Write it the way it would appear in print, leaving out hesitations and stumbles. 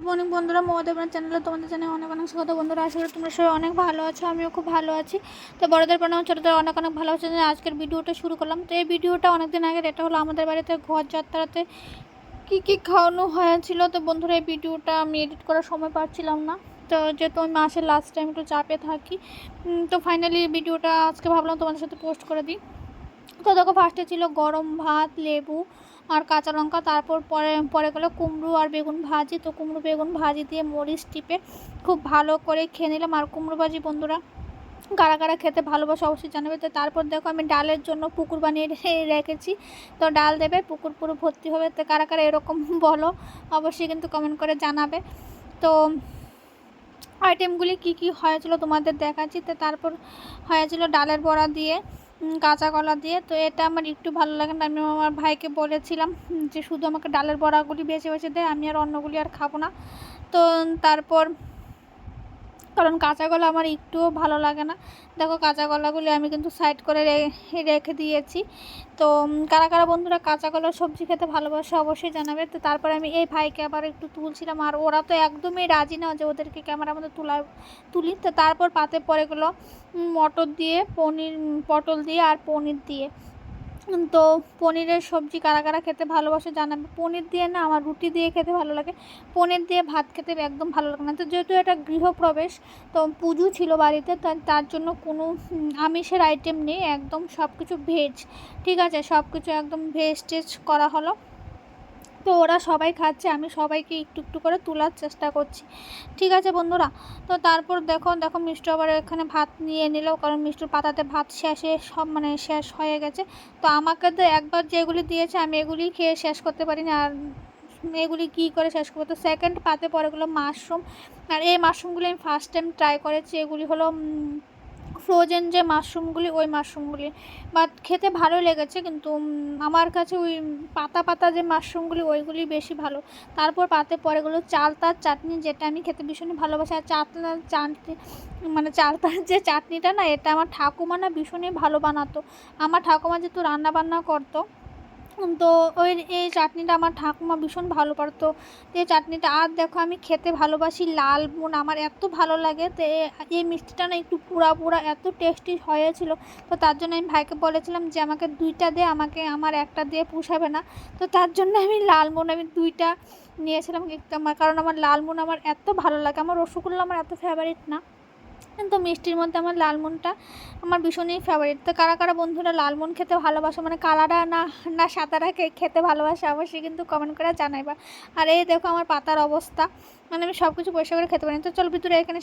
Morning বন্ধুরা, মহাদেবনাথ চ্যানেলে তোমাদের জানাই অনেক অনেক স্বাগত। বন্ধুরা, আশা করি তোমরা সবাই অনেক ভালো আছো, আমিও খুব ভালো আছি। তো বড়দের প্রণাম, ছোটদের অনেক অনেক ভালো আছে। আজকের ভিডিওটা শুরু করলাম। তো এই ভিডিওটা অনেকদিন আগে, এটা হলো আমাদের বাড়িতে ঘর যাত্রাতে কী কী খাওয়ানো হয়েছিল। তো বন্ধুরা, এই ভিডিওটা আমি এডিট করার সময় পাচ্ছিলাম না, তো যেহেতু আমি মাসের লাস্ট টাইম একটু চাপে থাকি, তো ফাইনালি ভিডিওটা আজকে ভাবলাম তোমাদের সাথে পোস্ট করে দিই। তো দেখো, ফার্স্টে ছিল গরম ভাত, লেবু আর কাঁচা লঙ্কা, তারপর পরে গেলো কুমড়ো আর বেগুন ভাজি। তো কুমড়ো বেগুন ভাজি দিয়ে মরিচ টিপে খুব ভালো করে খেয়ে নিলাম। আর কুমড়ো ভাজি বন্ধুরা কারা কারা খেতে ভালোবাসে অবশ্যই জানাবে। তো তারপর দেখো, আমি ডালের জন্য পুকুর বানিয়ে রেখেছি। তো ডাল দেবে, পুকুর পুরো ভর্তি হবে। তো কারা কারা এরকম বলো অবশ্যই কিন্তু কমেন্ট করে জানাবে। তো আইটেমগুলি কি কি হয়েছিল তোমাদের দেখাচ্ছি। তো তারপর হয়েছিল ডালের বড়া দিয়ে, কাঁচা কলা দিয়ে। তো এটা আমার একটু ভালো লাগে না, আমি আমার ভাইকে বলেছিলাম যে শুধু আমাকে ডালের বড়াগুলি বেছে বেছে দেয়, আমি আর অন্যগুলি আর খাবো না। তো তারপর কারণ কাঁচা কলা আমার একটুও ভালো লাগে না। দেখো, কাঁচা কলাগুলি আমি কিন্তু সাইড করে রেখে দিয়েছি। তো কারা কারা বন্ধুরা কাঁচা কলার সবজি খেতে ভালোবাসে অবশ্যই জানাবে। তো তারপরে আমি এই ভাইকে আবার একটু তুলছিলাম, আর ওরা তো একদমই রাজি না যে ওদেরকে ক্যামেরার মধ্যে তুলি। তো তারপর পাতে পড়ে গেলো মটর দিয়ে, পটল দিয়ে আর পনির দিয়ে। তো পনিরের সবজি কারা কারা খেতে ভালোবাসে জানাবে। পনির দিয়ে না, আমার রুটি দিয়ে খেতে ভালো লাগে, পনির দিয়ে ভাত খেতে একদম ভালো লাগে না। তো যেহেতু এটা গৃহপ্রবেশ, তো পুজো ছিল বাড়িতে, তার জন্য কোনো আমিষের আইটেম নেই, একদম সব কিছু ভেজ। ঠিক আছে, সব কিছু একদম ভেজ টেজ করা হলো। তো ওরা সবাই খাচ্ছে, আমি সবাইকে একটু একটু করে তোলার চেষ্টা করছি। ঠিক আছে বন্ধুরা। তো তারপর দেখো মিষ্টি আবার এখানে ভাত নিয়ে নিল, কারণ মিষ্টির পাতাতে ভাত সব শেষ হয়ে গেছে। তো আমাকে তো একবার যেগুলি দিয়েছে আমি এগুলি খেয়ে শেষ করতে পারিনি, আর এগুলি কী করে শেষ করবো। তো সেকেন্ড পাতে পরে গেলো মাশরুম। আর এই মাশরুমগুলি আমি ফার্স্ট টাইম ট্রাই করেছি। এগুলি হলো ফ্রোজেন যে মাশরুমগুলি, ওই মাশরুমগুলি বাট খেতে ভালো লেগেছে, কিন্তু আমার কাছে ওই পাতা পাতা যে মাশরুমগুলি ওইগুলি বেশি ভালো। তারপর পাতে পরে গেলো চালতার চাটনি, যেটা আমি খেতে ভীষণই ভালোবাসি। আর চাটনি চালতার যে চাটনিটা না, এটা আমার ঠাকুমা না ভীষণই ভালো বানাতো। আমার ঠাকুমা যেহেতু রান্নাবান্না করতো, তো এই চাটনিটা আমার ঠাকুমা ভীষণ ভালো পারতো। তো এই চাটনিটা, আর দেখো আমি খেতে ভালোবাসি লালমোহন, আমার এত ভালো লাগে। তো এই মিষ্টিটা না একটু পুরা পুরা এত টেস্টি হয়েছিল। তো তার জন্য আমি ভাইকে বলেছিলাম যে আমাকে দুইটা দে, আমার একটা দিয়ে পুষাবে না। তো তার জন্য আমি লালমোহন আমি দুইটা নিয়েছিলাম, কারণ আমার লালমোহন আমার এত ভালো লাগে। আমার রসগোল্লা আমার এত ফেভারিট না, কিন্তু মিষ্টির মধ্যে আমার লালমোহনটা আমার ভীষণই ফেভারিট। তো কারা কারা বন্ধুরা লালমোহন খেতে ভালোবাসে, মানে কালারা না না সাদারা খেতে ভালোবাসে অবশ্যই কিন্তু কমেন্ট করে জানাইবা। আর এই দেখো আমার পাতার অবস্থা, মানে আমি সব কিছু পরিষ্কার করে খেতে পারি। তো চল ভিতরে এখানে